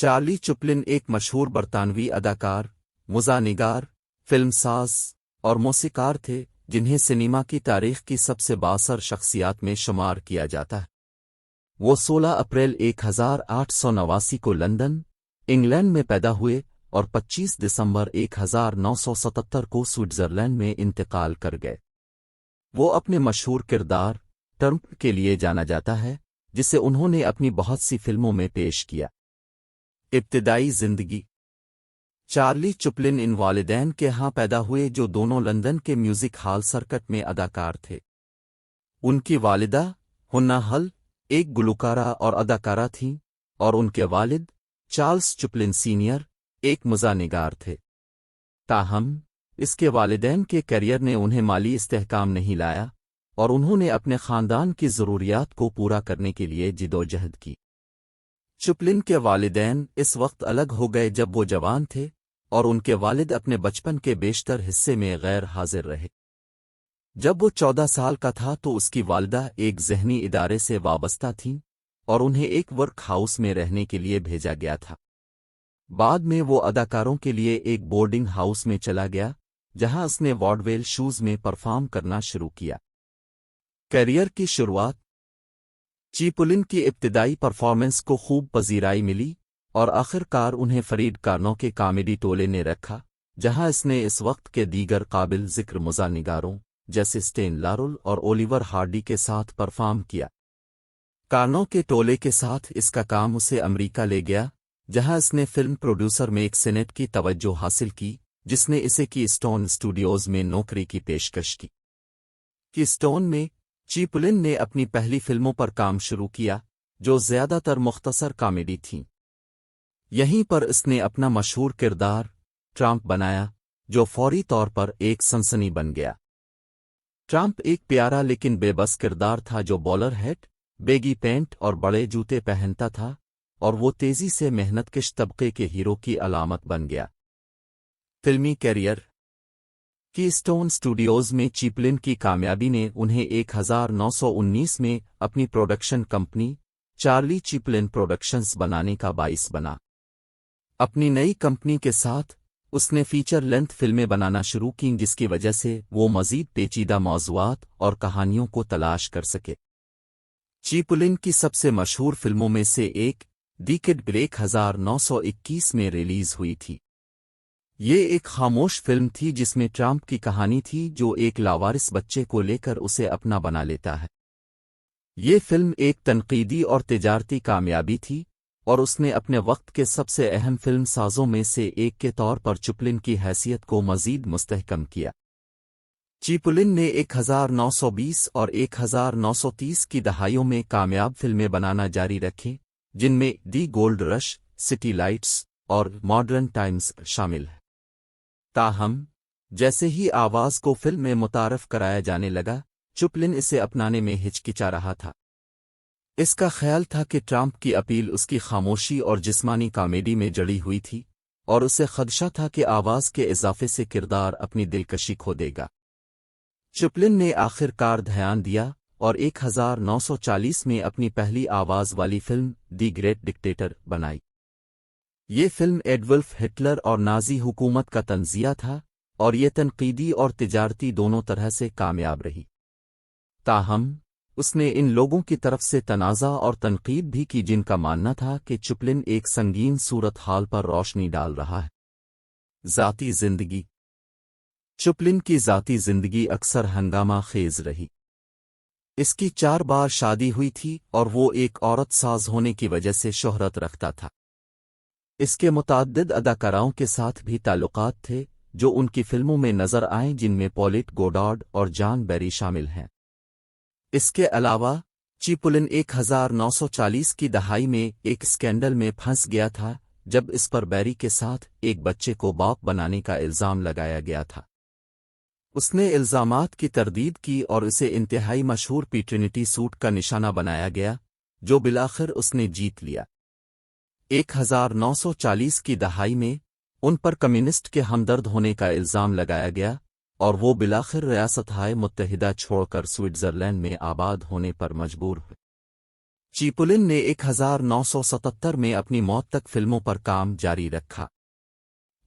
Charlie Chaplin ایک مشہور برطانوی اداکار، مزاحنگار، فلم ساز اور موسیقار تھے جنہیں سنیما کی تاریخ کی سب سے بااثر شخصیات میں شمار کیا جاتا ہے۔ وہ 16 اپریل 1889 کو لندن، انگلینڈ میں پیدا ہوئے اور 25 دسمبر 1977 کو سوئٹزرلینڈ میں انتقال کر گئے۔ وہ اپنے مشہور کردار ٹرمپ کے لیے جانا جاتا ہے، جسے انہوں نے اپنی بہت سی فلموں میں پیش کیا۔ ابتدائی زندگی۔ چارلی چپلن ان والدین کے ہاں پیدا ہوئے جو دونوں لندن کے میوزک ہال سرکٹ میں اداکار تھے۔ ان کی والدہ ہنا ہل ایک گلوکارہ اور اداکارہ تھیں، اور ان کے والد چارلس چپلن سینئر ایک مزاحنگار تھے۔ تاہم اس کے والدین کے کیریئر نے انہیں مالی استحکام نہیں لایا، اور انہوں نے اپنے خاندان کی ضروریات کو پورا کرنے کے لیے جدوجہد کی۔ چپلن کے والدین اس وقت الگ ہو گئے جب وہ جوان تھے، اور ان کے والد اپنے بچپن کے بیشتر حصے میں غیر حاضر رہے۔ جب وہ 14 سال کا تھا تو اس کی والدہ ایک ذہنی ادارے سے وابستہ تھیں، اور انہیں ایک ورک ہاؤس میں رہنے کے لیے بھیجا گیا تھا۔ بعد میں وہ اداکاروں کے لیے ایک بورڈنگ ہاؤس میں چلا گیا، جہاں اس نے واڈویل شوز میں پرفارم کرنا شروع کیا۔ کیریئر کی شروعات۔ چپلن کی ابتدائی پرفارمنس کو خوب پذیرائی ملی، اور آخر کار انہیں فرید کارنو کے کامیڈی ٹولے نے رکھا، جہاں اس نے اس وقت کے دیگر قابل ذکر مزاحنگاروں جیسے سٹین لارل اور اولیور ہارڈی کے ساتھ پرفارم کیا۔ کارنو کے ٹولے کے ساتھ اس کا کام اسے امریکہ لے گیا، جہاں اس نے فلم پروڈیوسر میک سینٹ کی توجہ حاصل کی، جس نے اسے کی اسٹون اسٹوڈیوز میں نوکری کی پیشکش کی۔ کی اسٹون میں چپلن نے اپنی پہلی فلموں پر کام شروع کیا، جو زیادہ تر مختصر کامیڈی تھیں۔ یہیں پر اس نے اپنا مشہور کردار ٹرمپ بنایا، جو فوری طور پر ایک سنسنی بن گیا۔ ٹرمپ ایک پیارا لیکن بے بس کردار تھا جو بولر ہیٹ، بیگی پینٹ اور بڑے جوتے پہنتا تھا، اور وہ تیزی سے محنت کش طبقے کے ہیرو کی علامت بن گیا۔ فلمی کیریئر۔ کی اسٹون اسٹوڈیوز میں چپلن کی کامیابی نے انہیں 1919 میں اپنی production company Charlie Chaplin productions بنانے کا باعث بنا۔ اپنی نئی کمپنی کے ساتھ اس نے فیچر لینتھ فلمیں بنانا شروع کیں، جس کی وجہ سے وہ مزید پیچیدہ موضوعات اور کہانیوں کو تلاش کر سکے۔ چپلن کی سب سے مشہور فلموں میں سے ایک دی کڈ 1921 میں ریلیز ہوئی تھی۔ یہ ایک خاموش فلم تھی جس میں ٹرمپ کی کہانی تھی جو ایک لاوارث بچے کو لے کر اسے اپنا بنا لیتا ہے۔ یہ فلم ایک تنقیدی اور تجارتی کامیابی تھی، اور اس نے اپنے وقت کے سب سے اہم فلم سازوں میں سے ایک کے طور پر چپلن کی حیثیت کو مزید مستحکم کیا۔ چپلن نے 1920 اور 1930 کی دہائیوں میں کامیاب فلمیں بنانا جاری رکھیں، جن میں دی گولڈ رش، سٹی لائٹس اور ماڈرن ٹائمز شامل ہیں۔ تاہم جیسے ہی آواز کو فلم میں متعارف کرایا جانے لگا، چپلن اسے اپنانے میں ہچکچا رہا تھا۔ اس کا خیال تھا کہ ٹرمپ کی اپیل اس کی خاموشی اور جسمانی کامیڈی میں جڑی ہوئی تھی، اور اسے خدشہ تھا کہ آواز کے اضافے سے کردار اپنی دلکشی کھو دے گا۔ چپلن نے آخر کار دھیان دیا اور 1940 میں اپنی پہلی آواز والی فلم دی گریٹ ڈکٹیٹر بنائی۔ یہ فلم ایڈولف ہٹلر اور نازی حکومت کا تنزیہ تھا، اور یہ تنقیدی اور تجارتی دونوں طرح سے کامیاب رہی۔ تاہم اس نے ان لوگوں کی طرف سے تنازع اور تنقید بھی کی جن کا ماننا تھا کہ چپلن ایک سنگین صورتحال پر روشنی ڈال رہا ہے۔ ذاتی زندگی۔ چپلن کی ذاتی زندگی اکثر ہنگامہ خیز رہی۔ اس کی 4 بار شادی ہوئی تھی، اور وہ ایک عورت ساز ہونے کی وجہ سے شہرت رکھتا تھا۔ اس کے متعدد اداکاراؤں کے ساتھ بھی تعلقات تھے جو ان کی فلموں میں نظر آئیں، جن میں پولٹ گوڈارڈ اور جان بیری شامل ہیں۔ اس کے علاوہ چپلن 1940 کی دہائی میں ایک اسکینڈل میں پھنس گیا تھا جب اس پر بیری کے ساتھ ایک بچے کو باپ بنانے کا الزام لگایا گیا تھا۔ اس نے الزامات کی تردید کی اور اسے انتہائی مشہور پیٹرنٹی سوٹ کا نشانہ بنایا گیا، جو بالآخر اس نے جیت لیا۔ 1940 کی دہائی میں ان پر کمیونسٹ کے ہمدرد ہونے کا الزام لگایا گیا، اور وہ بالآخر ریاستہائے متحدہ چھوڑ کر سوئٹزرلینڈ میں آباد ہونے پر مجبور ہوئے۔ چیپولن نے 1977 میں اپنی موت تک فلموں پر کام جاری رکھا۔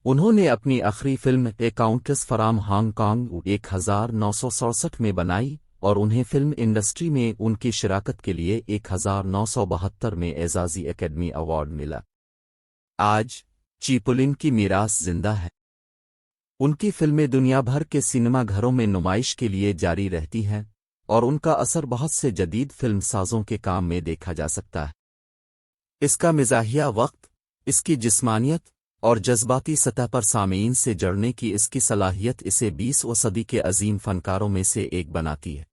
انہوں نے اپنی آخری film a counts from Hong Kong 1967 میں بنائی اور انہیں فلم انڈسٹری میں ان کی شراکت کے لیے 1972 میں اعزازی اکیڈمی ایوارڈ ملا۔ آج چیپولن کی میراث زندہ ہے۔ ان کی فلمیں دنیا بھر کے سینما گھروں میں نمائش کے لیے جاری رہتی ہیں اور ان کا اثر بہت سے جدید فلم سازوں کے کام میں دیکھا جا سکتا ہے۔ اس کا مزاحیہ وقت، اس کی جسمانیت اور جذباتی سطح پر سامعین سے جڑنے کی اس کی صلاحیت اسے 20ویں صدی کے عظیم فنکاروں میں سے ایک بناتی ہے۔